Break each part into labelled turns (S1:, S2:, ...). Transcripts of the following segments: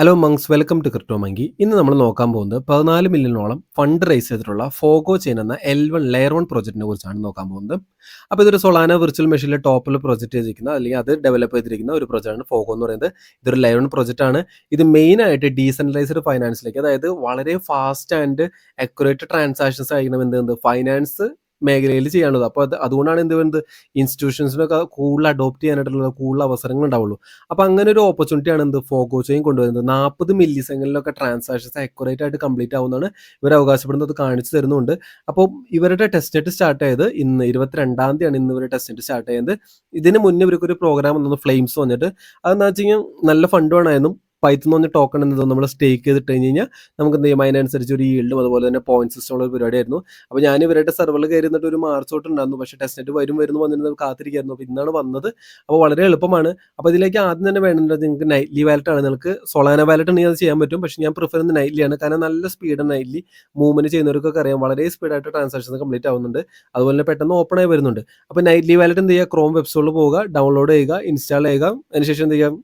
S1: Hello മങ്സ്, welcome to crypto monkey. ഇന്ന് നമ്മൾ നോക്കാൻ പോകുന്നത് 14 മില്യണോളം ഫണ്ട് റൈസ് ചെയ്തിട്ടുള്ള ഫോഗോ ചെയിൻ എന്ന L1 ലെയർ 1 പ്രോജക്റ്റിനെ കുറിച്ചാണ് നോക്കാൻ പോകുന്നത്. അപ്പോൾ ഇതൊരു സൊളാന വിർച്വൽ മെഷീനിലെ ടോപ്പിൽ പ്രൊജക്റ്റ് ചെയ്തിരിക്കുന്ന അല്ലെങ്കിൽ അത് ഡെവലപ്പ് ചെയ്തിരിക്കുന്ന ഒരു പ്രോജക്റ്റാണ് ഫോഗോ എന്ന് പറയുന്നത്. ഇതൊരു ലെയർ 1 പ്രോജക്റ്റ് ആണ്. ഇത് മെയിനായിട്ട് ഡീസെൻട്രലൈസ്ഡ് ഫൈനാൻസിലേക്ക്, അതായത് വളരെ ഫാസ്റ്റ് ആൻഡ് അക്യുറേറ്റ് ട്രാൻസാക്ഷൻസ് ആയിരിക്കണം എന്ത് ഫൈനാൻസ് മേഖലയിൽ ചെയ്യാനുള്ളത്. അപ്പോൾ അതുകൊണ്ടാണ് എന്ത് പറയുന്നത്, ഇൻസ്റ്റിറ്റ്യൂഷൻസിനൊക്കെ കൂടുതൽ അഡോപ്റ്റ് ചെയ്യാനായിട്ടുള്ള കൂടുതൽ അവസരങ്ങൾ ഉണ്ടാവുള്ളൂ. അപ്പോൾ അങ്ങനെ ഒരു ഓപ്പർച്യൂണിറ്റിയാണ് എന്ത് ഫോഗോ ചെയിൻ കൊണ്ടുവരുന്നത്. 40 മില്ലി സെക്കൻഡിലൊക്കെ ട്രാൻസാക്ഷൻസ് അക്യുറേറ്റ് ആയിട്ട് കംപ്ലീറ്റ് ആവുന്നതാണ് ഇവർ അവകാശപ്പെടുന്നത്, കാണിച്ചു തരുന്നുണ്ട്. അപ്പോൾ ഇവരുടെ ടെസ്റ്റ് നെറ്റ് സ്റ്റാർട്ട് ചെയ്ത് ഇന്ന് 22-ാം തീയതിയാണ് ഇന്ന് ഇവർ ടെസ്റ്റ് നെറ്റ് സ്റ്റാർട്ട് ചെയ്യുന്നത്. ഇതിന് മുന്നേ ഇവർക്കൊരു പ്രോഗ്രാം വന്നു, ഫ്ലെയിംസ് വന്നിട്ട്. അതെന്ന് വെച്ച് കഴിഞ്ഞാൽ നല്ല ഫണ്ട് വേണമായിരുന്നു. പൈത്തൺ എന്ന് പറഞ്ഞ ടോക്കൺ എന്നത് നമ്മൾ സ്റ്റേക്ക് ചെയ്തിട്ട് കഴിഞ്ഞ് കഴിഞ്ഞാൽ നമുക്ക് എന്ത് ചെയ്യും, അതിനനുസരിച്ച് ഒരു ഈൽഡും അതുപോലെ തന്നെ പോയിന്റ് സിസ്റ്റം ഉള്ള ഒരു പരിപാടിയായിരുന്നു. അപ്പോൾ ഞാൻ ഇവരുടെ സെർവറിൽ കയറി നിന്നിട്ട് ഒരു മാർച്ച് തൊട്ട് ഉണ്ടായിരുന്നു, പക്ഷേ ടെസ്റ്റ് നെറ്റ് വരുന്നു വന്നിരുന്നത് കാത്തിരിക്കായിരുന്നു. അപ്പോൾ ഇന്നാണ് വന്നത്. അപ്പോൾ വളരെ എളുപ്പമാണ്. അപ്പോൾ ഇതിലേക്ക് ആദ്യം തന്നെ വേണ്ടത് നിങ്ങൾക്ക് നൈറ്റ്ലി വാലറ്റ് ആണ്. നിങ്ങൾക്ക് സൊളാന വാലറ്റ് ഉണ്ടെങ്കിൽ അത് ചെയ്യാൻ പറ്റും, പക്ഷേ ഞാൻ പ്രിഫർ ചെയ്യുന്നത് നൈറ്റ്ലി ആണ്. കാരണം നല്ല സ്പീഡ് നൈറ്റ്ലി മൂവ്മെന്റ് ചെയ്യുന്നവർക്കൊക്കെ അറിയാം, വളരെ സ്പീഡായിട്ട് ട്രാൻസാക്ഷൻസ് കംപ്ലീറ്റ് ആവുന്നുണ്ട്. അതുപോലെ തന്നെ പെട്ടെന്ന് ഓപ്പൺ ആയി വരുന്നുണ്ട്. അപ്പോൾ നൈറ്റ്ലി വാലറ്റ് എന്ത് ചെയ്യുക, ക്രോം വെബ്സൈറ്റിൽ പോവുക, ഡൗൺലോഡ് ചെയ്യുക, ഇൻസ്റ്റാൾ ചെയ്യുക. അതിനുശേഷം എന്ത് ചെയ്യുക,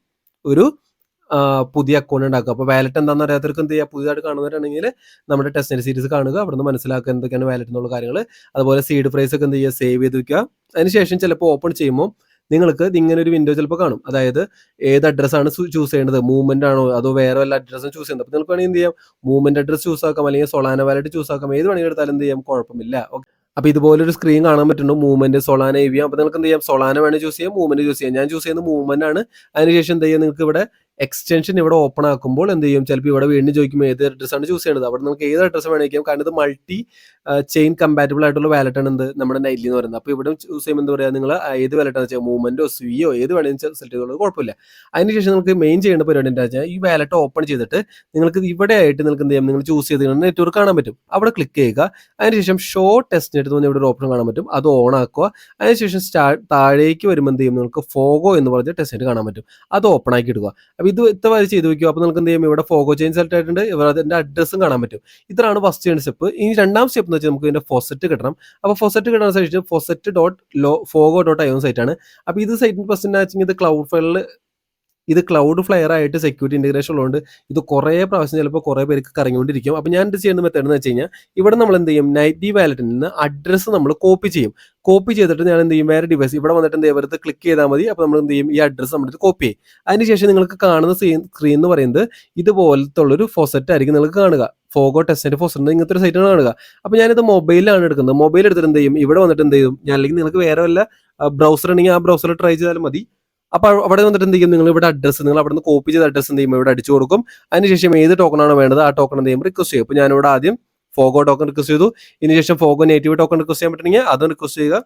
S1: ഒരു പുതിയ അക്കൗണ്ട് ഉണ്ടാക്കുക. അപ്പോൾ വാലറ്റ് എന്താണെന്ന് അറിയാത്തവർക്ക് എന്ത് ചെയ്യുക, പുതിയതായിട്ട് കാണുന്നവരാണെങ്കിൽ നമ്മുടെ ടെസ്റ്റ് നെറ്റ് സീരീസ് കാണുക, അവിടെ നിന്ന് മനസ്സിലാക്കുക എന്തൊക്കെയാണ് വാലറ്റ് എന്നുള്ള കാര്യങ്ങൾ. അതുപോലെ സീഡ് പ്രൈസ് ഒക്കെ എന്ത് ചെയ്യുക, സേവ് ചെയ്ത് വെക്കുക. അതിനുശേഷം ചിലപ്പോൾ ഓപ്പൺ ചെയ്യുമ്പോൾ നിങ്ങൾക്ക് ഇങ്ങനെ ഒരു വിൻഡോ ചിലപ്പോൾ കാണും. അതായത് ഏത് അഡ്രസ്സാണ് ചൂസ് ചെയ്യേണ്ടത്, മൂവ്മെന്റ് ആണോ അതോ വേറെ വല്ല അഡ്രസ്സും ചൂസ് ചെയ്യുന്നത്. അപ്പോൾ നിങ്ങൾക്ക് വേണമെങ്കിൽ എന്ത് ചെയ്യാം, മൂവ്മെന്റ് അഡ്രസ് ചൂസ് ആക്കാം, അല്ലെങ്കിൽ സൊളാന വാലറ്റ് ചൂസ് ആക്കാം. ഏത് വേണമെങ്കിൽ എടുത്താലും എന്ത് ചെയ്യാം, കുഴപ്പമില്ല. അപ്പോൾ ഇതുപോലൊരു സ്ക്രീൻ കാണാൻ പറ്റുന്നു, മൂവ്മെന്റ് സൊളാന എ വി. അപ്പോൾ നിങ്ങൾക്ക് എന്ത് ചെയ്യാം, സൊളാന വേണമെങ്കിൽ ചൂസ് ചെയ്യാം, മൂവ്മെന്റ് ചൂസ് ചെയ്യാം. ഞാൻ ചൂസ് ചെയ്യുന്നത് മൂവ്മെന്റ് ആണ്. അതിനുശേഷം എന്ത് ചെയ്യാം, നിങ്ങൾക്ക് ഇവിടെ എക്സ്റ്റൻഷൻ ഇവിടെ ഓപ്പൺ ആക്കുമ്പോൾ എന്ത് ചെയ്യും, ചിലപ്പോൾ ഇവിടെ വീണ്ടും ചോദിക്കുമ്പോൾ ഏത് അഡ്രസ്സാണ് ചൂസ് ചെയ്യുന്നത്. അവിടെ നമുക്ക് ഏത് അഡ്രസ്സ് വേണമെങ്കിൽ, കാരണം ഇത് മൾട്ടി ചെയിൻ കമ്പാറ്റബിൾ ആയിട്ടുള്ള വാലറ്റ് ആണ് എന്ത് നമ്മുടെ നൈറ്റ്ലി എന്ന് പറയുന്നത്. അപ്പോൾ ഇവിടെ ചൂസ് ചെയ്യുമ്പോൾ എന്താ പറയുക, നിങ്ങൾ ഏത് വാലറ്റ് ആണ് വെച്ചാൽ മൂവ്മെന്റോ സ്വിയോ ഏത് വേണമെങ്കിൽ സെലക്ട് ചെയ്തോളൂ, കുഴപ്പമില്ല. അതിനുശേഷം നിങ്ങൾക്ക് മെയിൻ ചെയ്യേണ്ട പരിപാടി എന്താ വെച്ചാൽ, ഈ വാലറ്റ് ഓപ്പൺ ചെയ്തിട്ട് നിങ്ങൾക്ക് ഇവിടെ ആയിട്ട് നിങ്ങൾക്ക് എന്ത് ചെയ്യാം, നിങ്ങൾ ചൂസ് ചെയ്ത് നെറ്റ്വർക്ക് കാണാൻ പറ്റും, അവിടെ ക്ലിക്ക് ചെയ്യുക. അതിനുശേഷം ഷോ ടെസ്റ്റ് നെറ്റ് എന്ന് ഇവിടെ ഒരു ഓപ്ഷൻ കാണാൻ പറ്റും, അത് ഓൺ ആക്കുക. അതിനുശേഷം താഴേക്ക് വരുമ്പോൾ എന്ത് ചെയ്യും, നിങ്ങൾക്ക് ഫോഗോ എന്ന് പറഞ്ഞ ടെസ്റ്റ് നെറ്റ് കാണാൻ പറ്റും, അത് ഓപ്പൺ ആക്കി എടുക്കുക. അപ്പോൾ ഇത് ഇത്തവണ ചെയ്ത് വെക്കുക. അപ്പോൾ നിങ്ങൾക്ക് എന്ത് ചെയ്യും, ഇവിടെ ഫോഗോ ചെയിൻ സെലക്ട് ആയിട്ടുണ്ട്, ഇവിടെ അതിന്റെ അഡ്രസ്സും കാണാൻ പറ്റും. ഇത്രയാണ് ഫസ്റ്റ് ചെയ്യുന്ന സ്റ്റെപ്പ്. ഇനി രണ്ടാം സ്റ്റെപ്പ് എന്ന് വെച്ചാൽ നമുക്ക് ഇതിന്റെ ഫൊസറ്റ് കിട്ടണം. അപ്പോൾ ഫൊസറ്റ് കിട്ടുന്ന സൈറ്റ് fosset.fogo.io സൈറ്റാണ്. അപ്പോൾ ഇത് സൈറ്റിന് പ്രശ്നം വെച്ചാൽ ഇത് ക്ലൗഡ് ഫ്ലെയർ ആയിട്ട് സെക്യൂരിറ്റി ഇന്റഗ്രേഷൻ ഉള്ളതുകൊണ്ട് ഇത് കുറേ പ്രാവശ്യം ചിലപ്പോൾ കുറേ പേർക്ക് കറങ്ങിക്കൊണ്ടിരിക്കും. അപ്പോൾ ഞാൻ എന്ത് ചെയ്യുന്ന മെത്തേഡ് എന്ന് വെച്ച് കഴിഞ്ഞാൽ, ഇവിടെ നമ്മൾ എന്ത് ചെയ്യും, നൈറ്റ്ലി വാലറ്റിൽ നിന്ന് അഡ്രസ്സ് നമ്മൾ കോപ്പി ചെയ്യും. കോപ്പി ചെയ്തിട്ട് ഞാൻ എന്ത് ചെയ്യും, വേറെ ഡിവൈസ് ഇവിടെ വന്നിട്ട് എന്ത് ചെയ്യും, വെറുതെ ക്ലിക്ക് ചെയ്താൽ മതി. അപ്പോൾ നമ്മൾ എന്ത് ചെയ്യും, ഈ അഡ്രസ്സ് നമ്മുടെ കോപ്പി ചെയ്യും. അതിനുശേഷം നിങ്ങൾക്ക് കാണുന്ന സ്ക്രീൻ എന്ന് പറയുന്നത് ഇതുപോലത്തെ ഉള്ളൊരു ഫൊസറ്റ് ആയിരിക്കും നിങ്ങൾക്ക് കാണുക. ഫോഗോ ടെസ്റ്റ് നെറ്റ് ഫൊസറ്റ് ഇങ്ങനത്തെ ഒരു സൈറ്റാണ് കാണുക. അപ്പോൾ ഞാനിത് മൊബൈലിലാണ് എടുക്കുന്നത്. മൊബൈൽ എടുത്തിട്ട് എന്ത് ചെയ്യും, ഇവിടെ വന്നിട്ട് എന്ത് ചെയ്യും ഞാൻ, അല്ലെങ്കിൽ നിങ്ങൾക്ക് വേറെ വല്ല ബ്രൗസർ ഉണ്ടെങ്കിൽ ആ ബ്രൗസറിൽ ട്രൈ ചെയ്താലും മതി. അപ്പോൾ അവിടെ വന്നിട്ട് എന്ത് ചെയ്യും, നിങ്ങൾ ഇവിടെ അഡ്രസ്സ് നിങ്ങൾ അവിടെ നിന്ന് കോപ്പി ചെയ്ത അഡ്രസ്സ് എന്ത് ചെയ്യും, ഇവിടെ അടിച്ചു കൊടുക്കും. അതിനുശേഷം ഏത് ടോക്കൺ ആണോ വേണ്ടത് ആ ടോക്കൺ എന്ത് ചെയ്യും, റിക്വസ്റ്റ് ചെയ്യും. അപ്പോൾ ഞാനിവിടെ ആദ്യം ഫോഗോ ടോക്കൺ റിക്വസ്റ്റ് ചെയ്തു. ഇതിനുശേഷം ഫോഗോ നേറ്റീവ് ടോക്കൺ റിക്വസ്റ്റ് ചെയ്യാൻ പറ്റുമെങ്കിൽ അതും റിക്വസ്റ്റ് ചെയ്യുക.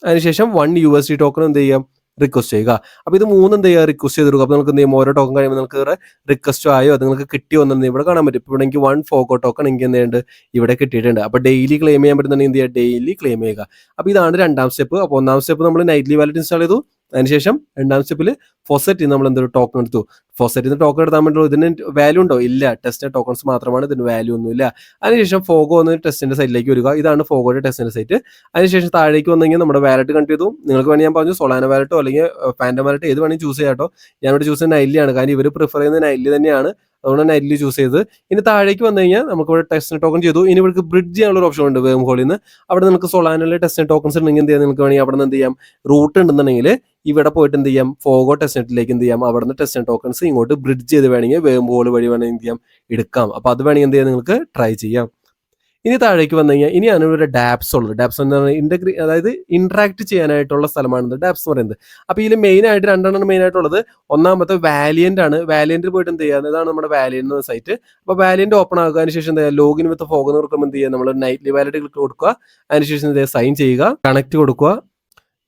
S1: അതിനുശേഷം $1 ടോക്കൺ എന്ത് ചെയ്യാം, റിക്വസ്റ്റ് ചെയ്യുക. അപ്പോൾ ഇത് മൂന്നും എന്ത് ചെയ്യുക, റിക്വസ്റ്റ് ചെയ്ത് കൊടുക്കുക. അപ്പോൾ നിങ്ങൾക്ക് എന്ത് ചെയ്യും, ഓരോ ടോക്കൺ കഴിയുമ്പോൾ നിങ്ങൾക്ക് റിക്വസ്റ്റ് ആയോ അത് നിങ്ങൾക്ക് കിട്ടിയോ എന്നു ഇവിടെ കാണാൻ പറ്റും. ഇപ്പോൾ ഇവിടെ എനിക്ക് 1 ഫോഗോ ടോക്കൺ എനിക്ക് എന്ത് ചെയ്യുന്നുണ്ട്, ഇവിടെ കിട്ടിയിട്ടുണ്ട്. അപ്പോൾ ഡെയിലി ക്ലെയിം ചെയ്യാൻ പറ്റുന്നുണ്ടെങ്കിൽ എന്ത് ചെയ്യുക, ഡെയിലി ക്ലെയിം ചെയ്യുക. അപ്പോൾ ഇതാണ് രണ്ടാം സ്റ്റെപ്പ്. അപ്പോൾ ഒന്നാം സ്റ്റെപ്പ് നമ്മൾ നൈറ്റ്ലി വാലറ്റ് ഇൻസ്റ്റാൾ ചെയ്തു. അതിനുശേഷം രണ്ടാം സ്റ്റെപ്പിൽ ഫൊസറ്റ് നമ്മൾ എന്തൊരു ടോക്കൺ എടുത്തു. ഫൊസറ്റിന് ടോക്കൺ എടുത്താൽ പറ്റുള്ളൂ, ഇതിന് വാല്യൂ ഉണ്ടോ, ഇല്ല. ടെസ്റ്റ് ടോക്കൺസ് മാത്രമാണ്, ഇതിന് വാല്യൂ ഒന്നുമില്ല. അതിനുശേഷം ഫോഗോ ഒന്ന് ടെസ്റ്റിന്റെ സൈറ്റിലേക്ക് വരിക. ഇതാണ് ഫോഗോയുടെ ടെസ്റ്റിന്റെ സൈറ്റ്. അതിനുശേഷം താഴേക്ക് വന്നു കഴിഞ്ഞാൽ നമ്മുടെ വാലറ്റ് കണക്ട് ചെയ്തു. നിങ്ങൾക്ക് വേണമെങ്കിൽ ഞാൻ പറഞ്ഞു സൊളാന വാലറ്റോ അല്ലെങ്കിൽ ഫാൻറ്റം വാലറ്റ് ഏത് വേണമെങ്കിൽ ചൂസ് ചെയ്യാം കേട്ടോ. ഞാൻ ഇവിടെ ചൂസ് ചെയ്യുന്നത് നൈറ്റ്ലി ആണ്, കാരണം ഇവർ പ്രിഫർ ചെയ്യുന്നത് നൈറ്റ്ലി തന്നെയാണ്. അതുകൊണ്ട് നൈറ്റ്ലി ചൂസ് ചെയ്ത് ഇനി താഴേക്ക് വന്നു കഴിഞ്ഞാൽ നമുക്ക് ഇവിടെ ടെസ്റ്റ് ടോക്കൺ ചെയ്തു. ഇനി ഇവിടെ ബ്രിഡ്ജ് ചെയ്യാനുള്ള ഒരു ഓപ്ഷൻ ഉണ്ട് വേം ഹോളിൽ നിന്ന്. അവിടെ നിങ്ങൾക്ക് സൊളാനയിലെ ടെസ്റ്റ് ടോക്കൺസ് ഉണ്ടെങ്കിൽ എന്ത് ചെയ്യാം, നിങ്ങൾക്ക് വേണമെങ്കിൽ അവിടെ നിന്ന് എന്ത് ചെയ്യാം, റൂട്ട് ഉണ്ടെന്നുണ്ടെങ്കിൽ ഇവിടെ പോയിട്ട് എന്ത് ചെയ്യാം, ഫോഗോ ടെസ്റ്റ് നെറ്റിലേക്ക് എന്ത് ചെയ്യാം, അവിടെ നിന്ന് ടെസ്റ്റ് ടോക്കൺസ് ഇങ്ങോട്ട് ബ്രിഡ്ജ് ചെയ്ത് വേണമെങ്കിൽ വേം ഹോൾ വഴി വേണമെങ്കിൽ എന്ത് ചെയ്യാം, എടുക്കാം. അപ്പോൾ അത് വേണമെങ്കിൽ എന്ത് ചെയ്യാം, നിങ്ങൾക്ക് ട്രൈ ചെയ്യാം. ഇനി താഴേക്ക് വന്നു കഴിഞ്ഞാൽ ഇനിയാണ് ഇവിടെ ഡാപ്സ് ഉള്ളത്. ഡാപ്സ് എന്ന് പറഞ്ഞാൽ അതായത് ഇന്ററാക്ട് ചെയ്യാനായിട്ടുള്ള സ്ഥലമാണ് ഡാപ്സ് എന്ന് പറയുന്നത്. അപ്പോൾ ഇതിൽ മെയിൻ ആയിട്ട് രണ്ടെണ്ണം മെയിൻ ആയിട്ടുള്ളത്. ഒന്നാമത്തെ വാലിയന്റ് ആണ്. വാലിയന്റിൽ പോയിട്ട് എന്ത് ചെയ്യുക, ഇതാണ് നമ്മുടെ വാലിയന്റ് എന്ന സൈറ്റ്. അപ്പോൾ വാലിയന്റ് ഓപ്പൺ ആക്കുക. അതിനുശേഷം എന്താ, ലോഗിൻ വിത്ത് ഫോഗ് എന്ന് കൊടുക്കുമ്പോൾ എന്ത് ചെയ്യുക, നമ്മൾ നൈറ്റ്ലി വാലറ്റ് ക്ലിക്ക് കൊടുക്കുക. അതിനുശേഷം എന്ത് ചെയ്യുക, സൈൻ ചെയ്യുക, കണക്ട് കൊടുക്കുക,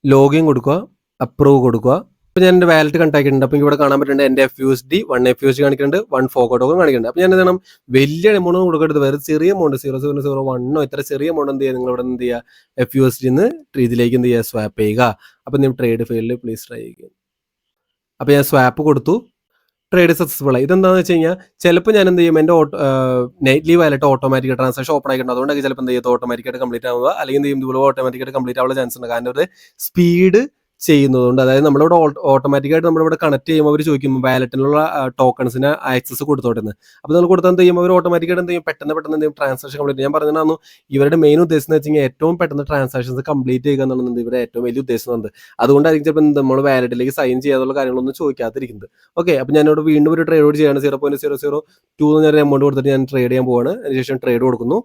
S1: ലോഗിൻ കൊടുക്കുക, അപ്രൂവ് കൊടുക്കുക. അപ്പോൾ ഞാൻ എൻ്റെ വാലറ്റ് കണ്ടാക്കിയിട്ടുണ്ട്. അപ്പോൾ ഇവിടെ കാണാൻ പറ്റുന്നുണ്ട് എൻ്റെ FUSD 1 FUSD കാണിക്കുന്നുണ്ട്, 1 ഫോഗോ ടോക്കൺ കാണിക്കുന്നുണ്ട്. അപ്പോൾ ഞാൻ എന്ത് ചെയ്യണം, വലിയ എമൗണ്ട് കൊടുക്കരുത്, വേറെ ചെറിയ എമൗണ്ട് 0.001 ഇത്ര ചെറിയ എമൗണ്ട് എന്ത് ചെയ്യുക, നിങ്ങൾ ഇവിടെ എന്ത് ചെയ്യുക, FUSD ഇതിലേക്ക് എന്ത് ചെയ്യുക, സ്വാപ്പ് ചെയ്യുക. അപ്പോൾ നിങ്ങൾ ട്രേഡ് ഫെയിലിൽ പ്ലീസ് ട്രൈ ചെയ്യുക. അപ്പോൾ ഞാൻ സ്വാപ്പ് കൊടുത്തു, ട്രേഡ് സക്സസ്ഫുൾ ആയി. ഇതെന്താണെന്ന് വെച്ച് കഴിഞ്ഞാൽ ചിലപ്പോൾ ഞാൻ എന്ത് ചെയ്യും, എൻ്റെ nightly wallet automatic transaction open ആയിട്ടുണ്ട്, അതുകൊണ്ടൊക്കെ ചിലപ്പോൾ എന്ത് ചെയ്യും, ഓട്ടോമാറ്റിക്കായിട്ട് കംപ്ലീറ്റ് ആവുക, അല്ലെങ്കിൽ എന്ത് ചെയ്യും, ഇതുപോലെ ഓട്ടോമാറ്റിക്കായിട്ട് കംപ്ലീറ്റ് ആവുള്ള ചാൻസ് ഉണ്ട്. കാരണം ഒരു സ്പീഡ് ചെയ്യുന്നതുകൊണ്ട്, അതായത് നമ്മളിവിടെ ഓട്ടോമാറ്റിക്കായിട്ട് നമ്മളിവിടെ കണക്ട് ചെയ്യുമ്പോൾ അവർ ചോദിക്കും വാലറ്റിലുള്ള ടോക്കൺസിന് ആക്സസ് കൊടുത്തോട്ടെന്ന്. അപ്പോൾ നിങ്ങൾ കൊടുത്താൽ എന്ത് ചെയ്യും, അവർ ഓട്ടോമാറ്റിക്കായിട്ട് എന്ത് ചെയ്യും, പെട്ടെന്ന് എന്ത് ചെയ്യും, ട്രാൻസാക്ഷൻ കംപ്ലീറ്റ്. ഞാൻ പറഞ്ഞതാണ് ഇവരുടെ മെയിൻ ഉദ്ദേശം എന്ന് വെച്ചാൽ ഏറ്റവും പെട്ടെന്ന് ട്രാൻസാക്ഷൻസ് കംപ്ലീറ്റ് ചെയ്യുക എന്നുള്ളത് ഇവിടെ ഏറ്റവും വലിയ ഉദ്ദേശം. അതുകൊണ്ടായിരിക്കും ചിലപ്പോൾ നമ്മൾ വാലറ്റിലേക്ക് സൈൻ ചെയ്യാനുള്ള കാര്യങ്ങളൊന്നും ചോദിക്കാതിരിക്കുന്നത്. ഓക്കെ, അപ്പോൾ ഞാനിവിടെ വീണ്ടും ഒരു ട്രേഡ് ചെയ്യാണ്. 0.002 എന്നൊരു എമൗണ്ട് കൊടുത്തിട്ട് ഞാൻ ട്രേഡ് ചെയ്യാൻ പോവാണ്. അതിനുശേഷം ട്രേഡ് കൊടുക്കുന്നു.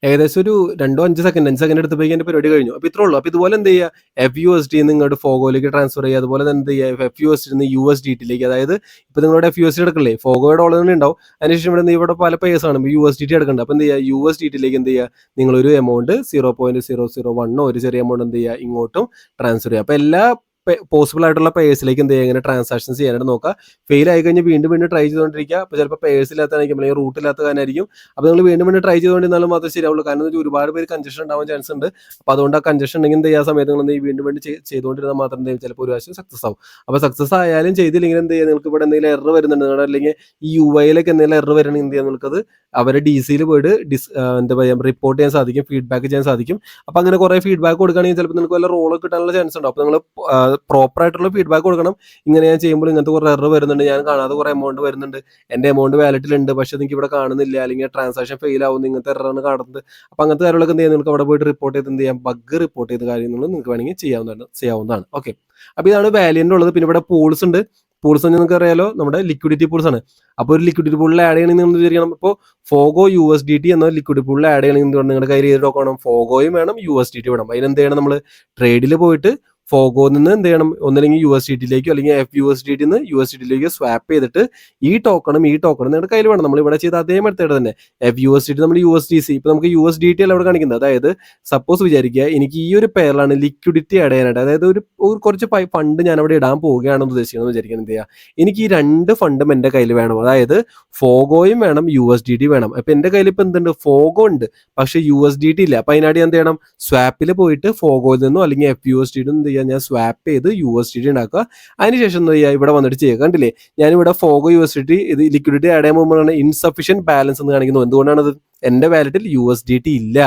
S1: ഏകദേശം ഒരു 5 സെക്കൻഡ് എടുത്തപ്പോഴേക്കും എൻ്റെ പരിപാടി കഴിഞ്ഞു. അപ്പോൾ ഇത്രേ ഉള്ളൂ. അപ്പോൾ ഇതുപോലെ എന്ത് ചെയ്യുക, FUSD ഇങ്ങോട്ട് ഫോഗോയിലേക്ക് ട്രാൻസ്ഫർ ചെയ്യുക. അതുപോലെ തന്നെ എന്ത് ചെയ്യുക, FUSD USDT, അതായത് ഇപ്പോൾ നിങ്ങളുടെ FUSD എടുക്കില്ലേ, ഫോഗോയുടെ ഓൾറെഡി ഉണ്ടാവും. അതിനുശേഷം ഇവിടെ പല പേഴ്സ് ആണ് USDT എടുക്കേണ്ടത്. അപ്പോൾ എന്ത് ചെയ്യുക, USDT എന്ത് ചെയ്യുക, നിങ്ങളൊരു എമൗണ്ട് 0.001 ഒരു ചെറിയ എമൗണ്ട് എന്ത് ചെയ്യുക, ഇങ്ങോട്ടും ട്രാൻസ്ഫർ ചെയ്യുക. അപ്പോൾ എല്ലാ പോസിബിൾ ആയിട്ടുള്ള പേഴ്സിലേക്ക് എന്ത് ചെയ്യുക, ഇങ്ങനെ ട്രാൻസാക്ഷൻസ് ചെയ്യാനായിട്ട് നോക്കുക. ഫെയിൽ ആയി കഴിഞ്ഞാൽ വീണ്ടും ട്രൈ ചെയ്തുകൊണ്ടിരിക്കുക. അപ്പോൾ ചിലപ്പോൾ പേഴ്സ് ഇല്ലാത്തതായിരിക്കും, അല്ലെങ്കിൽ റൂട്ട് ഇല്ലാത്ത കാരണമായിരിക്കും. അപ്പോൾ നിങ്ങൾ വീണ്ടും ട്രൈ ചെയ്തുകൊണ്ടിരുന്നാലും മാത്രമേ ശരിയാവുള്ളൂ. കാരണം ഒരുപാട് പേര് കൺജഷൻ ഉണ്ടാവാൻ ചാൻസ് ഉണ്ട്. അപ്പോൾ അതുകൊണ്ട് ആ കൺജഷൻ ഉണ്ടെങ്കിൽ എന്ത് ചെയ്യുക, സമയത്ത് നിങ്ങൾ വീണ്ടും ചെയ്തുകൊണ്ടിരുന്നാൽ മാത്രം എന്ത് ചെയ്യും, ചിലപ്പോൾ ഒരു പ്രാവശ്യം സക്സസ് ആവും. അപ്പോൾ സക്സസ് ആയാലും ചെയ്തില്ലെങ്കിൽ എന്ത് ചെയ്യുക, നിങ്ങൾക്ക് ഇവിടെ എന്തെങ്കിലും എറർ വരുന്നുണ്ട്, അല്ലെങ്കിൽ ഈ UIയിലേക്ക് എന്തെങ്കിലും എറർ വരണമെങ്കിൽ എന്ത് ചെയ്യുക, നിങ്ങൾക്കത് അവരെ DC പോയിട്ട് എന്താ പറയുക, റിപ്പോർട്ട് ചെയ്യാൻ സാധിക്കും, ഫീഡ്ബാക്ക് ചെയ്യാൻ സാധിക്കും. അപ്പോൾ അങ്ങനെ കുറേ ഫീഡ്ബാക്ക് കൊടുക്കുകയാണെങ്കിൽ ചിലപ്പോൾ നിങ്ങൾക്ക് വല്ല റോളൊക്കെ കിട്ടാനുള്ള ചാൻസ് ഉണ്ടാവും. അപ്പോൾ നിങ്ങൾ പ്രോപ്പർ ആയിട്ടുള്ള ഫീഡ്ബാക്ക് കൊടുക്കണം. ഇങ്ങനെ ഞാൻ ചെയ്യുമ്പോൾ ഇങ്ങനത്തെ കുറേ എറർ വരുന്നുണ്ട്, ഞാൻ കാണാതെ കുറേ എമൗണ്ട് വരുന്നുണ്ട്, എൻ്റെ എമൗണ്ട് വാലറ്റിലുണ്ട്, പക്ഷേ നിങ്ങൾക്ക് ഇവിടെ കാണുന്നില്ല, അല്ലെങ്കിൽ ട്രാൻസാക്ഷൻ ഫെയിൽ ആവുന്നു, ഇങ്ങനത്തെ എററാണ് കാണുന്നത്. അപ്പോൾ അങ്ങനത്തെ കാര്യങ്ങളൊക്കെ എന്ത് ചെയ്യാം, നിങ്ങൾക്ക് അവിടെ പോയിട്ട് റിപ്പോർട്ട് ചെയ്ത് എന്ത് ചെയ്യാം, ബഗ് റിപ്പോർട്ട് ചെയ്ത കാര്യങ്ങൾ നിങ്ങൾക്ക് വേണമെങ്കിൽ ചെയ്യാവുന്നതാണ്. ഓക്കെ, അപ്പോൾ ഇതാണ് വാലിയൻ്റ് ഉള്ളത്. പിന്നെ ഇവിടെ പൂൾസ് ഉണ്ട്. പൂൾസ് നിങ്ങൾക്ക് അറിയാലോ, നമ്മുടെ ലിക്വിഡിറ്റി പൂൾസ് ആണ്. അപ്പോൾ ഒരു ലിക്വിഡിറ്റി പൂളിൽ ആഡ് ചെയ്യണമെങ്കിൽ നിങ്ങൾ വിചാരിക്കണം, ഇപ്പോൾ ഫോഗോ USDT എന്ന ലിക്വിഡിറ്റി പൂളിൽ ആഡ് ചെയ്യണമെങ്കിൽ നിങ്ങളുടെ കയ്യിൽ ഏത് ടോക്കൺ വേണം, ഫോഗോയും വേണം, USDT വേണം. അതിനെന്ത് ചെയ്യണം, നമ്മൾ ട്രേഡിൽ പോയിട്ട് ഫോഗോയിൽ നിന്ന് എന്ത് ചെയ്യണം, ഒന്നില്ലെങ്കിൽ USDT അല്ലെങ്കിൽ FUSDT USDT സ്വാപ്പ് ചെയ്തിട്ട് ഈ ടോക്കണും നിങ്ങളുടെ കയ്യിൽ വേണം. നമ്മൾ ഇവിടെ ചെയ്ത അതേ മെത്തേഡ് തന്നെ. FUSDT നമ്മൾ USDC, ഇപ്പോൾ നമുക്ക് USDT അല്ല ഇവിടെ കാണിക്കുന്നത്. അതായത് സപ്പോസ് വിചാരിക്കുക, എനിക്ക് ഈ ഒരു പെയറിലാണ് ലിക്വിഡിറ്റി ആഡ് ചെയ്യാനായിട്ട്, അതായത് ഒരു കുറച്ച് ഫണ്ട് ഞാൻ അവിടെ ഇടാൻ പോവുകയാണെന്ന് ഉദ്ദേശിക്കുന്നത് വിചാരിക്കണം. എന്ത് ചെയ്യുക, എനിക്ക് ഈ 2 ഫണ്ടും എൻ്റെ കയ്യിൽ വേണം. അതായത് ഫോഗോയും വേണം, USDT വേണം. അപ്പോൾ എൻ്റെ കയ്യിൽ ഇപ്പോൾ എന്തുണ്ട്, ഫോഗോ ഉണ്ട്, പക്ഷേ USDT ഇല്ല. അപ്പോൾ അതിനായിട്ട് എന്ത് ചെയ്യണം, സ്വാപ്പിൽ പോയിട്ട് ഫോഗോയിൽ നിന്നോ അല്ലെങ്കിൽ FUSDT എന്ത് ചെയ്യുക, ഞാൻ സ്വാപ്പ് ചെയ്ത് USDT ഉണ്ടാക്കുക. അതിനുശേഷം എന്താ ചെയ്യുക, ഇവിടെ വന്നിട്ട് ചെയ്യുക. കണ്ടില്ലേ, ഞാനിവിടെ ഫോഗോ USDT ഇത് ലിക്വിഡിറ്റി ആഡ് ചെയ്യാൻ പോകുമ്പോഴാണ് ഇൻസഫിഷ്യൻറ്റ് ബാലൻസ് എന്ന് കാണിക്കുന്നത്. എന്തുകൊണ്ടാണത്, എൻ്റെ വാലറ്റിൽ USDT ഇല്ല,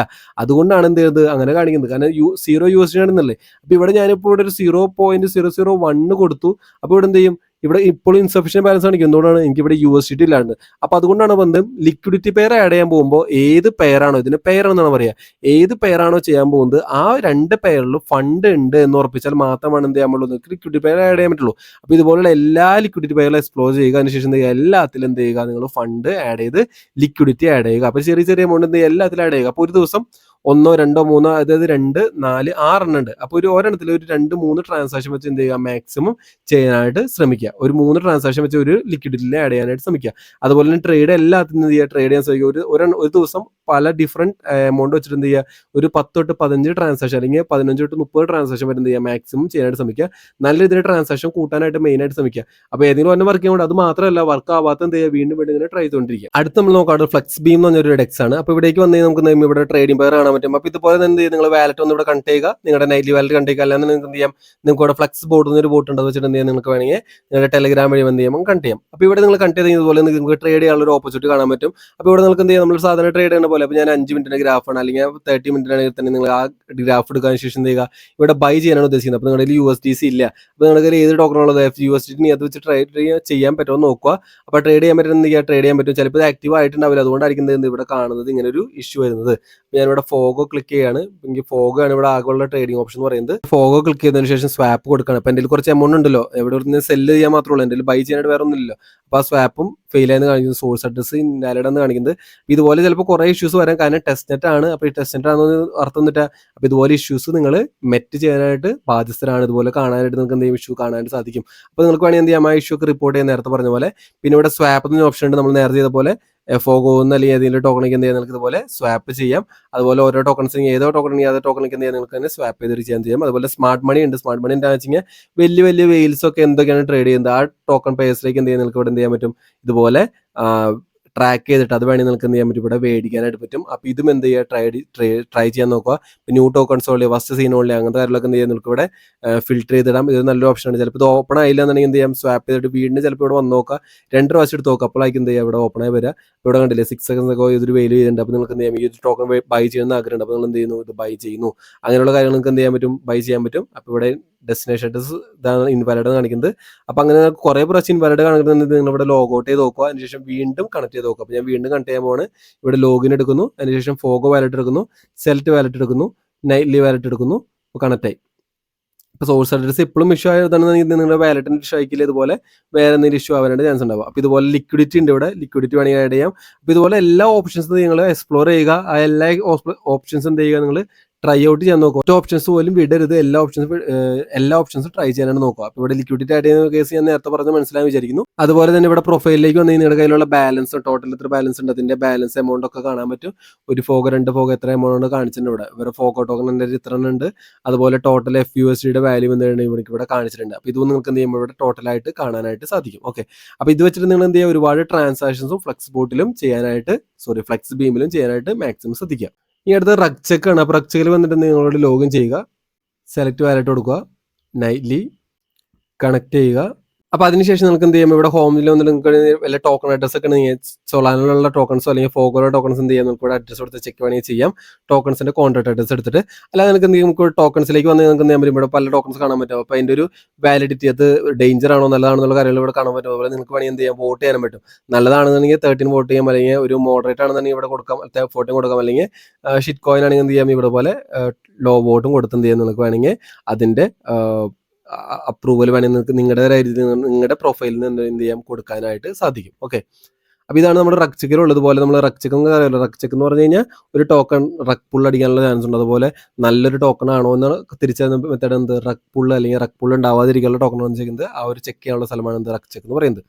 S1: അതുകൊണ്ടാണ് എന്ത് ചെയ്തത് അങ്ങനെ കാണിക്കുന്നത്. കാരണം 0 USDT ആണെന്നല്ലേ. അപ്പോൾ ഇവിടെ ഞാനിപ്പോൾ ഇവിടെ ഒരു 0.001 കൊടുത്തു. അപ്പോൾ ഇവിടെ എന്ത് ചെയ്യും, ഇവിടെ ഇപ്പോൾ ഇൻസഫിഷ്യൻ ബാലൻസ് കാണിക്കും. എന്തുകൊണ്ടാണ്, എനിക്ക് ഇവിടെ USDT ഇല്ലാണ്ട്. അപ്പോൾ അതുകൊണ്ടാണ് ബന്ധം. ലിക്വിഡിറ്റി പെയർ ആഡ് ചെയ്യാൻ പോകുമ്പോൾ ഏത് പെയറാണോ, ഇതിന് പെയർ എന്നാണ് പറയുക, ഏത് പെയറാണോ ചെയ്യാൻ പോകുന്നത് ആ 2 പെയറിലും ഫണ്ട് ഉണ്ട് എന്ന് ഉറപ്പിച്ചാൽ മാത്രമാണ് എന്ത് ചെയ്യാൻ പറ്റുള്ളൂ, ലിക്വിഡിറ്റി പെയർ ആഡ് ചെയ്യാൻ പറ്റുള്ളൂ. അപ്പോൾ ഇതുപോലുള്ള എല്ലാ ലിക്വിഡിറ്റി പെയറിലും എക്സ്പ്ലോർ ചെയ്യുക. അതിനുശേഷം എന്ത് ചെയ്യുക, എല്ലാത്തിലും എന്ത് ചെയ്യുക, നിങ്ങൾ ഫണ്ട് ആഡ് ചെയ്ത് ലിക്വിഡിറ്റി ആഡ് ചെയ്യുക. അപ്പോൾ ചെറിയ എമൗണ്ട് എന്ത് ചെയ്യുക, എല്ലാത്തിലും ആഡ് ചെയ്യുക. അപ്പോൾ ഒരു ദിവസം 1, 2, 3, അതായത് 2, 4, 6 എണ്ണം ഉണ്ട്. അപ്പോൾ ഒരെണ്ണത്തിൽ ഒരു 2, 3 ട്രാൻസാക്ഷൻ വെച്ച് എന്ത് ചെയ്യുക, മാക്സിമം ചെയ്യാനായിട്ട് ശ്രമിക്കുക. ഒരു 3 ട്രാൻസാക്ഷൻ വെച്ച് ഒരു ലിക്വിഡിറ്റിയിൽ ആഡ് ചെയ്യാനായിട്ട് ശ്രമിക്കുക. അതുപോലെ തന്നെ ട്രേഡ് എല്ലാത്തിനും എന്ത് ചെയ്യുക, ട്രേഡ് ചെയ്യാൻ ശ്രമിക്കുക. ഒരു ദിവസം പല ഡിഫറെൻറ്റ് എമൗണ്ട് വെച്ചിട്ട് എന്ത് ചെയ്യുക, ഒരു 10 തൊട്ട് 15 ട്രാൻസാക്ഷൻ അല്ലെങ്കിൽ 15 തൊട്ട് 30 ട്രാൻസാക്ഷൻ വരെ എന്ത് ചെയ്യുക, മാക്സിമം ചെയ്യാനായിട്ട് ശ്രമിക്കുക. നല്ല രീതിയിൽ ട്രാൻസാക്ഷൻ കൂട്ടാനായിട്ട് മെയിനായിട്ട് ശ്രമിക്കുക. അപ്പോൾ ഏതെങ്കിലും ഒരെണ്ണം വർക്ക് ചെയ്യുമ്പോൾ അത് മാത്രമല്ല, വർക്ക് ആവാത്ത എന്ത് ചെയ്യുക, വീണ്ടും ഇങ്ങനെ ട്രൈ ചെയ്തുകൊണ്ടിരിക്കുക. അടുത്ത് നമ്മൾ നോക്കാറുണ്ട് ഫ്ലെക്സ് ബീം എന്ന് പറഞ്ഞൊരു ഡെക്സ് ആണ്. അപ്പോൾ ഇവിടേക്ക് വന്ന് നമുക്ക് ഇവിടെ ട്രേഡിംഗ് പെയർ കാണാൻ പറ്റും. അപ്പോൾ ഇതുപോലെ എന്ത് ചെയ്യുക, നിങ്ങൾ വാലറ്റ് ഒന്ന് ഇവിടെ കണക്ട് ചെയ്യുക, നിങ്ങളുടെ നൈറ്റ്ലി വാലറ്റ് കണക്ട് ചെയ്യുക. അല്ലാതെ നിങ്ങൾക്ക് എന്ത് ചെയ്യാം, നിങ്ങൾക്ക് ഇവിടെ ഫ്ലെക്സ് ബോർഡ് എന്നൊരു ബോട്ട് ഉണ്ട്, വെച്ചിട്ട് എന്ത് ചെയ്യാം, നിങ്ങൾക്ക് വേണമെങ്കിൽ നിങ്ങളുടെ ടെലഗ്രാം വഴി എന്ത് ചെയ്യാം, കണക്ട് ചെയ്യാം. അപ്പോൾ ഇവിടെ നിങ്ങൾ കണക്ട് ചെയ്തതുപോലെ നിങ്ങൾക്ക് ട്രേഡ് ചെയ്യാനുള്ള ഒരു ഓപ്പർച്യൂണിറ്റി കാണാൻ പറ്റും. അപ്പോൾ ഇവിടെ നിങ്ങൾക്ക് എന്ത് ചെയ്യാം, നമ്മൾ സാധാരണ ട്രേഡ് ചെയ്യുന്ന പോലെ, അപ്പോൾ ഞാൻ 5 മിനിറ്റിന്റെ ഗ്രാഫാണ് അല്ലെങ്കിൽ 30 മിനിറ്റിനാണെങ്കിൽ തന്നെ നിങ്ങൾ ആ ഗ്രാഫ് എടുക്കാൻ ശേഷം എന്ത് ചെയ്യുക, ഇവിടെ ബൈ ചെയ്യാനാണ് ഉദ്ദേശിക്കുന്നത്. അപ്പോൾ നിങ്ങളുടെ USDC ഇല്ല, അപ്പോൾ നിങ്ങൾക്ക് ഏത് ടോക്കണുള്ളത് FUSDT അത് വെച്ച് ട്രേഡ് ചെയ്യാൻ പറ്റുമോ നോക്കുക. അപ്പോൾ ട്രേഡ് ചെയ്യാൻ പറ്റുന്ന എന്ത് ചെയ്യുക, ട്രേഡ് ചെയ്യാൻ പറ്റും. ചിലപ്പോൾ ഇത് ആക്റ്റീവ് ആയിട്ടുണ്ടാവില്ല, അതുകൊണ്ടായിരിക്കും ഇവിടെ കാണുന്നത് ഇങ്ങനെ ഒരു ഇഷ്യൂ വരുന്നത്. ഞാനിവിടെ ഫോഗോ ക്ലിക്ക് ചെയ്യാണ്. എനിക്ക് ഫോഗോ ആണ് ഇവിടെ ആകെയുള്ള ട്രേഡിംഗ് ഓപ്ഷൻ എന്ന് പറയുന്നത്. ഫോഗോ ക്ലിക്ക് ചെയ്തതിന് ശേഷം സ്വാപ്പ് കൊടുക്കണം. അപ്പോൾ എൻ്റെ കുറച്ച് എമൗണ്ട് ഉണ്ടല്ലോ, ഇവിടെ നിന്ന് സെല്ല് ചെയ്യാൻ മാത്രമേ ഉള്ളൂ, എൻ്റെ ബൈ ചെയ്യാനായിട്ട് വേറെ ഒന്നുമില്ലല്ലോ. അപ്പോൾ ആ സ്വാപ്പും ഫെയിൽ ആയെന്ന് കാണിക്കുന്നത്, സോഴ്സ് അഡ്രസ് ഇൻവാലിഡ് എന്ന് കാണിക്കുന്നത്. ഇതുപോലെ ചിലപ്പോൾ കുറേ ഇഷ്യൂസ് വരാൻ കാരണം ടെസ്റ്റ് നെറ്റ് ആണ്. അപ്പോൾ ഈ ടെസ്റ്റ് നെറ്റ് ആണെന്ന് അർത്ഥം എന്നിട്ട്, അപ്പോൾ ഇതുപോലെ ഇഷ്യൂസ് നിങ്ങൾ മെറ്റ് ചെയ്യാനായിട്ട് ബാധ്യസ്ഥരാണ്. ഇതുപോലെ കാണാനായിട്ട് നിങ്ങൾക്ക് എന്തെങ്കിലും ഇഷ്യൂ കാണാനായിട്ട് സാധിക്കും. അപ്പോൾ നിങ്ങൾക്ക് വേണമെങ്കിൽ എന്ത് ചെയ്യാം, ആ ഇഷ്യൂ ഒക്കെ റിപ്പോർട്ട് ചെയ്യാൻ നേരത്തെ പറഞ്ഞ പോലെ. പിന്നെ ഇവിടെ സ്വാപ്പ് എന്ന ഓപ്ഷൻ ഉണ്ട്, നമ്മൾ നേരത്തെ ചെയ്ത പോലെ ഫോഗോ അല്ലെങ്കിൽ ഏതെങ്കിലും ടോക്കണിക്ക് എന്ത് ചെയ്യാൻ നിങ്ങൾക്ക് ഇതുപോലെ സ്വാപ്പ് ചെയ്യാം. അതുപോലെ ഓരോ ടോക്കൺസ് ഏതോ ടോക്കണിക്ക് ഏതോ ടോക്കണിക്ക് എന്ത് ചെയ്യാൻ നിങ്ങൾക്ക് തന്നെ സ്വാപ്പ് ചെയ്ത് ചെയ്യാം. അതുപോലെ സ്മാർട്ട് മണി ഉണ്ട്. സ്മാർട്ട് മണി എന്താണെന്ന് വെച്ച് കഴിഞ്ഞാൽ വലിയ വെയിൽസ് ഒക്കെ എന്തൊക്കെയാണ് ട്രേഡ് ചെയ്യുന്നത് ആ ടോക്കൺ പേഴ്സിലേക്ക് എന്ത് ചെയ്യാൻ നിങ്ങൾക്ക് ഇവിടെ എന്ത് ചെയ്യാൻ പറ്റും, ഇതുപോലെ ട്രാക്ക് ചെയ്തിട്ട് അത് വേണമെങ്കിൽ നിങ്ങൾക്ക് എന്ത് ചെയ്യാൻ പറ്റും, ഇവിടെ മേടിക്കാനായിട്ട് പറ്റും. അപ്പോൾ ഇതും എന്ത് ചെയ്യുക, ട്രൈ ചെയ്യാൻ നോക്കുക. New tokens only, first scene only, അങ്ങനത്തെ കാര്യങ്ങളൊക്കെ എന്ത് ചെയ്യാൻ നിങ്ങൾക്ക് ഇവിടെ ഫിൽറ്റർ ചെയ്തിടാം. ഇത് നല്ലൊരു ഓപ്ഷനാണ്. ചിലപ്പോൾ ഇത് ഓപ്പൺ ആയില്ല എന്നുണ്ടെങ്കിൽ എന്ത് ചെയ്യാം, സ്വാപ്പ് ചെയ്തിട്ട് വീണ്ടും ചിലപ്പോൾ ഇവിടെ വന്ന് നോക്കുക, 2 പ്രാവശ്യം എടുത്ത് നോക്കുക. അപ്പോഴായിരിക്കും എന്ത് ചെയ്യുക, ഇവിടെ ഓപ്പൺ ആയി വരിക. ഇവിടെ കണ്ടില്ലേ 6 സെക്കൻഡ്സ് ഒക്കെ ഇതൊരു വെയിൽ ചെയ്യുന്നുണ്ട്. അപ്പോൾ നിങ്ങൾക്ക് എന്ത് ചെയ്യാം, ഈ ഒരു ടോക്കൺ ബൈ ചെയ്യുന്ന ആഗ്രഹമുണ്ട്, അപ്പോൾ നിങ്ങൾ എന്ത് ചെയ്യുന്നു, ഇത് ബൈ ചെയ്യുന്നു. അങ്ങനെയുള്ള കാര്യങ്ങൾ നിങ്ങൾക്ക് എന്ത് ചെയ്യാൻ പറ്റും, ബൈ ചെയ്യാൻ പറ്റും. അപ്പോൾ ഇവിടെ ഡെസ്റ്റിനേഷൻ അഡ്രസ് ഇതാണ് ഇൻവാലിഡ് കാണിക്കുന്നത്. അപ്പോൾ അങ്ങനെ കുറേ പ്രാവശ്യം ഇൻവാലിഡ് കാണിക്കുന്നത് നിങ്ങളിവിടെ ലോഗൗട്ട് ചെയ്ത് നോക്കുക. അതിനുശേഷം വീണ്ടും കണക്ട് ചെയ്ത് നോക്കുക. അപ്പോൾ ഞാൻ വീണ്ടും കണക്ട് ചെയ്യാൻ പോവാണ്. ഇവിടെ ലോഗിൻ എടുക്കുന്നു, അതിനുശേഷം ഫോഗോ വാലറ്റ് എടുക്കുന്നു, സെലക്ട് വാലറ്റ് എടുക്കുന്നു, നൈറ്റ്ലി വാലറ്റ് എടുക്കുന്നു. അപ്പോൾ കണക്ട് ആയി. ഇപ്പോൾ സോഴ്സ് അഡ്രസ് ഇപ്പോഴും ഇഷ്യൂ ആയതാണെന്നുണ്ടെങ്കിൽ നിങ്ങളുടെ വാലറ്റിൻ്റെ ഇഷ്യൂ ആയിക്കില്ല, ഇതുപോലെ വേറെ എന്തെങ്കിലും ഇഷ്യൂ ആവാനായിട്ട് ചാൻസ് ഉണ്ടാവും. അപ്പോൾ ഇതുപോലെ ലിക്വിഡിറ്റി ഉണ്ട്, ഇവിടെ ലിക്വിഡിറ്റി വേണമെങ്കിൽ ആഡ് ചെയ്യാം. അപ്പോൾ ഇതുപോലെ എല്ലാ ഓപ്ഷൻസും നിങ്ങൾ എക്സ്പ്ലോർ ചെയ്യുക. ആ എല്ലാ ഓപ്ഷൻസും എന്ത് ചെയ്യുക, നിങ്ങൾ ട്രൈ ഔട്ട് ചെയ്യാൻ നോക്കുക. ഒറ്റ ഓപ്ഷൻസ് പോലും വിടരുത്, എല്ലാ ഓപ്ഷൻസും ട്രൈ ചെയ്യാനാണ് നോക്കുക. അപ്പോൾ ഇവിടെ ലിക്വിഡിറ്റി ആഡ് ചെയ്യുന്ന കേസ് ഞാൻ നേരത്തെ പറഞ്ഞ് മനസ്സിലായി വിചാരിക്കുന്നു. അതുപോലെ തന്നെ ഇവിടെ പ്രൊഫൈലിലേക്ക് വന്ന് നിങ്ങളുടെ കയ്യിലുള്ള ബാലൻസ്, ടോട്ടൽ എത്ര ബാലൻസ് ഉണ്ട്, അതിന്റെ ബാലൻസ് എമൗണ്ട് ഒക്കെ കാണാൻ പറ്റും. ഒരു ഫോഗ് 2 ഫോഗ് എത്ര എമൗണ്ട് കാണിച്ചിട്ടുണ്ട് ഇവിടെ. ഇവരെ ഫോഗോ ടോക്കൺ ഇത്ര ഉണ്ട്. അതുപോലെ ടോട്ടൽ FUSD വാല്യൂ എന്താണ് ഇവിടെ കാണിച്ചിട്ടുണ്ട്. അപ്പോൾ ഇതൊന്നും നിങ്ങൾക്ക് എന്ത് ചെയ്യുമ്പോൾ ഇവിടെ ടോട്ടലായിട്ട് കാണാനായിട്ട് സാധിക്കും. ഓക്കെ, അപ്പോൾ ഇത് വെച്ചിട്ട് നിങ്ങൾ എന്ത് ചെയ്യുക, ഒരുപാട് ട്രാൻസാക്ഷൻസും ഫ്ലെക്സ് ബീമിലും ചെയ്യാനായിട്ട് മാക്സിമം ശ്രദ്ധിക്കുക. ഈ അടുത്ത റഗ് ചെക്ക് ആണ്. അപ്പോൾ റഗ് ചെക്കിൽ വന്നിട്ട് നിങ്ങളോട് ലോഗിൻ ചെയ്യുക, സെലക്ട് വാലറ്റ് കൊടുക്കുക, നൈറ്റ്ലി കണക്ട് ചെയ്യുക. അപ്പോൾ അതിനുശേഷം നിങ്ങൾക്ക് എന്ത് ചെയ്യാം, ഇവിടെ ഹോമിൽ വന്നിട്ട് നിങ്ങൾക്ക് വല്ല ടോക്കൺ അഡ്രസ് ഒക്കെ ഉണ്ടെങ്കിൽ സൊളാനോയുള്ള ടോക്കൺസോ അല്ലെങ്കിൽ ഫോഗോയുടെ ടോക്കൺസ് എന്ത് ചെയ്യാം, നിങ്ങൾക്ക് ഇവിടെ അഡ്രസ് കൊടുത്ത് ചെക്ക് വേണമെങ്കിൽ ചെയ്യാം. ടോക്കൺസിന്റെ കോൺട്രാക്ട് അഡ്രസ് എടുത്തിട്ട്. അല്ലാതെ നിങ്ങൾക്ക് എന്ത് ചെയ്യും, നമുക്ക് ടോക്കൺസിലേക്ക് വന്ന് നിങ്ങൾക്ക് എന്ത് ചെയ്യാൻ പറ്റും, ഇവിടെ പല ടോക്കൺസ് കാണാൻ പറ്റും. അപ്പോൾ അതിൻ്റെ ഒരു വാലിഡിറ്റി, അത് ഡേഞ്ചർ ആണോ നല്ലതാണെന്നുള്ള കാര്യങ്ങൾ ഇവിടെ കാണാൻ പറ്റും. അതുപോലെ നിങ്ങൾക്ക് വേണമെങ്കിൽ എന്ത് ചെയ്യാം, വോട്ട് ചെയ്യാനും പറ്റും. നല്ലതാണെന്നുണ്ടെങ്കിൽ 13 വോട്ട് ചെയ്യാം, അല്ലെങ്കിൽ ഒരു മോഡറേറ്റ് ആണെന്നുണ്ടെങ്കിൽ ഇവിടെ കൊടുക്കാം, 14 കൊടുക്കാം. അല്ലെങ്കിൽ ഷിറ്റ് കോയിൻ ആണെങ്കിൽ എന്ത് ചെയ്യാം, ഇവിടെ പോലെ ലോ വോട്ടും കൊടുത്ത് എന്ത് ചെയ്യാം, നിങ്ങൾക്ക് വേണമെങ്കിൽ അതിന്റെ അപ്രൂവൽ വേണമെങ്കിൽ നിങ്ങളുടെ പ്രൊഫൈലിൽ നിന്ന് എന്ത് ചെയ്യാം, കൊടുക്കാനായിട്ട് സാധിക്കും. ഓക്കെ, അപ്പോൾ ഇതാണ് നമ്മുടെ റഗ് ചെക്കിൽ ഉള്ളതുപോലെ. നമ്മൾ റഗ് ചെക്ക് എന്ന് പറഞ്ഞു കഴിഞ്ഞാൽ ഒരു ടോക്കൺ റഗ് പുൾ അടിക്കാനുള്ള ചാൻസ് ഉണ്ട്. അതുപോലെ നല്ലൊരു ടോക്കൺ ആണോ എന്ന് തിരിച്ചറിയുന്ന മെത്തേഡ് എന്ത്, റഗ് പുൾ അല്ലെങ്കിൽ റഗ് പുൾ ഉണ്ടാവാതിരിക്കാനുള്ള ടോക്കൺ എന്ന് ചെയ്യുന്നത് ആ ഒരു ചെക്ക് ചെയ്യാനുള്ള സ്ഥലമാണ് എന്ത്, റഗ് ചെക്ക് എന്ന് പറയുന്നത്.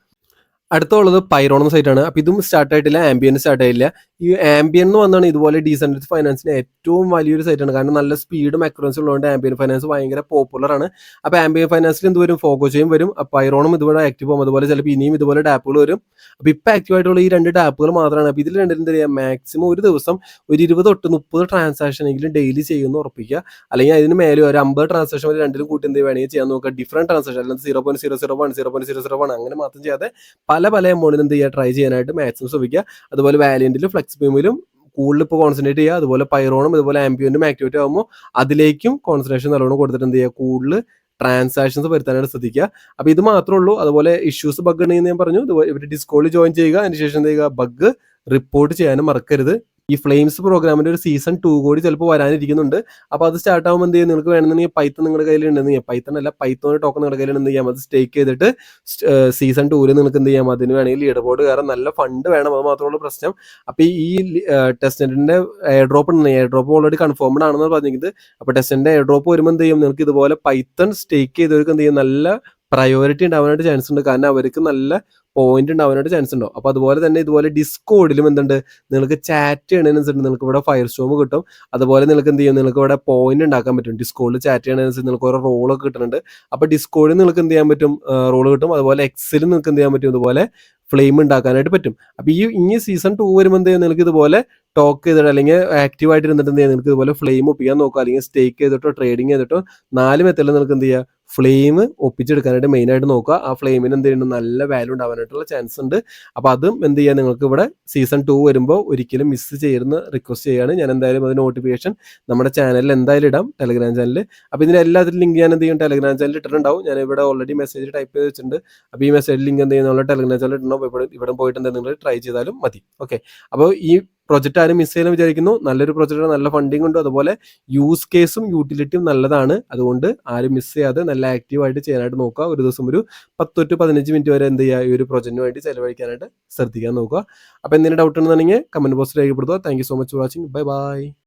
S1: അടുത്തുള്ളത് പൈറോൺ എന്ന സൈറ്റാണ്. അപ്പോൾ ഇതും സ്റ്റാർട്ട് ആയിട്ടില്ല, ആംബിയൻ സ്റ്റാർട്ട് ആയില്ല. ഈ ആംബിയൻ എന്ന് വന്നാണ് ഇതുപോലെ ഡീസെൻട്രലൈസ്ഡ് ഫൈനാൻസിന് ഏറ്റവും വലിയൊരു സൈറ്റാണ്. കാരണം നല്ല സ്പീഡും അക്യുറൻസി ഉള്ളതുകൊണ്ട് ആംബിയൻ ഫൈനാൻസ് ഭയങ്കര പോപ്പുലർ ആണ്. അപ്പോൾ ആംബിയൻ ഫൈനാൻസിൽ എന്ത് വരും, ഫോഗോച്ചയും വരും, പൈറോണും ഇതുപോലെ ആക്റ്റീവ് ആകും. അതുപോലെ ചിലപ്പോൾ ഇനിയും ഇതുപോലെ ടാപ്പുകൾ വരും. അപ്പോൾ ഇപ്പോൾ ആക്റ്റീവ് ആയിട്ടുള്ള ഈ 2 ടാപ്പുകൾ മാത്രമാണ്. അപ്പോൾ ഇതിൽ രണ്ടിലും എന്താ ചെയ്യുക, മാക്സിമം ഒരു ദിവസം ഒരു 20 തൊട്ട് 30 ട്രാൻസാക്ഷൻ എങ്കിലും ഡെയിലി ചെയ്യുമെന്ന് ഉറപ്പിക്കുക. അല്ലെങ്കിൽ അതിന് മേലെ ഒരു 50 ട്രാൻസാക്ഷൻ വരെ രണ്ടിലും കൂട്ടി എന്ത് വേണമെങ്കിൽ ചെയ്യാൻ നോക്കുക. ഡിഫറെൻറ്റ് ട്രാൻസാക്ഷൻ, അല്ലെങ്കിൽ 0.001 0.001 അങ്ങനെ മാത്രം ചെയ്യാതെ പല എമൗണ്ടിന് എന്ത് ചെയ്യുക, ട്രൈ ചെയ്യാനായിട്ട് മാക്സിമം ശ്രമിക്കുക. അതുപോലെ വാലിയന്റിലും ഫ്ലെക്സ് ബീമിലും കൂടുതൽ ഇപ്പോൾ കോൺസെൻട്രേറ്റ് ചെയ്യുക. അതുപോലെ പൈറോണും ഇതുപോലെ ആംബിയന്റും ആക്ടിവിറ്റി ആകുമ്പോൾ അതിലേക്കും കോൺസെൻട്രേഷൻ നല്ലോണം കൊടുത്തിട്ട് എന്ത് ചെയ്യുക, കൂടുതൽ ട്രാൻസാക്ഷൻസ് വരുത്താനായിട്ട് ശ്രദ്ധിക്കുക. അപ്പോൾ ഇത് മാത്രമേ ഉള്ളൂ. അതുപോലെ ഇഷ്യൂസ് ബഗ് ഉണ്ടെങ്കിൽ ഞാൻ പറഞ്ഞു, ഇവർ ഡിസ്കോഡിൽ ജോയിൻ ചെയ്യുക. അതിനുശേഷം എന്ത് ചെയ്യുക, ബഗ് റിപ്പോർട്ട് ചെയ്യാനും മറക്കരുത്. ഈ ഫ്ലെയിംസ് പ്രോഗ്രാമിന്റെ ഒരു സീസൺ 2 കൂടി ചിലപ്പോൾ വരാനിരിക്കുന്നുണ്ട്. അപ്പോൾ അത് സ്റ്റാർട്ട് ആകുമ്പോൾ എന്ത് ചെയ്യും, നിങ്ങൾക്ക് വേണമെന്നുണ്ടെങ്കിൽ പൈത്തൺ നിങ്ങളുടെ കയ്യിലുണ്ടെങ്കിൽ, പൈത്തൺ ടോക്കൺ നിങ്ങളുടെ കയ്യിൽ എന്ത് ചെയ്യാം, അത് സ്റ്റേക്ക് ചെയ്തിട്ട് സീസൺ 2 നിങ്ങൾക്ക് എന്ത് ചെയ്യാം, അതിന് വേണമെങ്കിൽ ലീഡർ ബോർഡ് കയറാൻ നല്ല ഫണ്ട് വേണം. അത് മാത്രമുള്ള പ്രശ്നം. അപ്പോൾ ഈ ടെസ്റ്റ്നെറ്റിന്റെ എയർ ഡ്രോപ്പ് ഓൾറെഡി കൺഫേംഡ് ആണെന്ന് പറഞ്ഞിരിക്കുന്നത്. അപ്പോൾ ടെസ്റ്റ്നെറ്റിന്റെ എയർ ഡ്രോപ്പ് വരുമ്പോൾ എന്ത് ചെയ്യും, നിങ്ങൾക്ക് ഇതുപോലെ പൈത്തൺ സ്റ്റേക്ക് ചെയ്തവർക്ക് എന്ത് ചെയ്യും, നല്ല പ്രയോറിറ്റി ഉണ്ടാവാനായിട്ട് ചാൻസ് ഉണ്ട്. കാരണം അവർക്ക് നല്ല പോയിന്റ് ഉണ്ടാവാനായിട്ട് ചാൻസ് ഉണ്ടോ. അപ്പോൾ അതുപോലെ തന്നെ ഇതുപോലെ ഡിസ്കോഡിലും എന്തുണ്ട്, നിങ്ങൾക്ക് ചാറ്റ് ചെയ്യണതിനനുസരിച്ച് നിങ്ങൾക്ക് ഇവിടെ ഫയർ സ്റ്റോം കിട്ടും. അതുപോലെ നിങ്ങൾക്ക് എന്ത് ചെയ്യും, നിങ്ങൾക്ക് ഇവിടെ പോയിന്റ് ഉണ്ടാക്കാൻ പറ്റും. ഡിസ്കോഡിൽ ചാറ്റ് ചെയ്യണതിനനുസരിച്ച് നിങ്ങൾക്ക് ഓരോ റോളൊക്കെ കിട്ടുന്നുണ്ട്. അപ്പോൾ ഡിസ്കോഡിൽ നിങ്ങൾക്ക് എന്ത് ചെയ്യാൻ പറ്റും, റോൾ കിട്ടും. അതുപോലെ എക്സിൽ നിങ്ങൾക്ക് എന്ത് ചെയ്യാൻ പറ്റും, ഇതുപോലെ ഫ്ലെയിം ഉണ്ടാക്കാനായിട്ട് പറ്റും. അപ്പോൾ ഇനി സീസൺ 2 വരുമ്പോൾ എന്ത് ചെയ്യാം, നിങ്ങൾക്ക് ഇതുപോലെ ടോക്ക് ചെയ്തിട്ട് അല്ലെങ്കിൽ ആക്റ്റീവ് ആയിട്ട് ഇരുന്നിട്ട് എന്ത് ചെയ്യാം, നിങ്ങൾക്ക് ഇതുപോലെ ഫ്ലെയിം ഒപ്പിക്കാൻ നോക്കുക. അല്ലെങ്കിൽ സ്റ്റേക്ക് ചെയ്തിട്ടോ ട്രേഡിങ് ചെയ്തിട്ടോ 4 മെത്തേഡിൽ നിങ്ങൾക്ക് എന്ത് ചെയ്യുക, ഫ്ലെയിം ഒപ്പിച്ചെടുക്കാനായിട്ട് മെയിനായിട്ട് നോക്കുക. ആ ഫ്ലെയിമിന് എന്ത് ചെയ്യുന്നു, നല്ല വാല്യൂ ഉണ്ടാവാനായിട്ടുള്ള ചാൻസ് ഉണ്ട്. അപ്പോൾ അതും എന്ത് ചെയ്യുക, നിങ്ങൾക്ക് ഇവിടെ സീസൺ 2 വരുമ്പോൾ ഒരിക്കലും മിസ് ചെയ്യരുന്ന് റിക്വസ്റ്റ് ചെയ്യുകയാണ്. ഞാൻ എന്തായാലും അത് നോട്ടിഫിക്കേഷൻ നമ്മുടെ ചാനലിൽ എന്തായാലും ഇടാം, ടെലഗ്രാം ചാനലിൽ. അപ്പോൾ ഇതിൻ്റെ എല്ലാത്തിലും ലിങ്ക് ഞാൻ എന്ത് ചെയ്യും, ടെലഗ്രാം ചാനലിൽ ഇട്ടിട്ടുണ്ടാവും. ഞാൻ ഇവിടെ ഓൾറെഡി മെസ്സേജ് ടൈപ്പ് ചെയ്ത് വെച്ചിട്ടുണ്ട്. അപ്പോൾ ഈ മെസ്സേജ് ലിങ്ക് എന്ത് ചെയ്യുന്ന ടെലഗ്രാം ചാനലിൽ ഇടണം. ഇവിടെ പോയിട്ട് എന്താ നിങ്ങൾ ട്രൈ ചെയ്താലും മതി. ഓക്കെ, അപ്പോൾ ഈ പ്രൊജക്റ്റ് ആരും മിസ് ചെയ്യാൻ വിചാരിക്കുന്നു. നല്ലൊരു പ്രൊജക്റ്റാണ്, നല്ല ഫണ്ടിങ് ഉണ്ട്. അതുപോലെ യൂസ് കേസും യൂട്ടിലിറ്റിയും നല്ലതാണ്. അതുകൊണ്ട് ആരും മിസ് ചെയ്യാതെ നല്ല ആക്റ്റീവായിട്ട് ചെയ്യാനായിട്ട് നോക്കുക. ഒരു ദിവസം ഒരു 10 to 15 മിനിറ്റ് വരെ എന്ത് ചെയ്യുക, ഈ ഒരു പ്രൊജക്റ്റിന് വേണ്ടി ചിലവഴിക്കാനായിട്ട് ശ്രദ്ധിക്കാൻ നോക്കുക. അപ്പോൾ എന്തെങ്കിലും ഡൗട്ട് ഉണ്ടെന്നുണ്ടെങ്കിൽ കമന്റ് ബോക്സിൽ രേഖപ്പെടുത്തുക. Thank you so much for watching. Bye bye.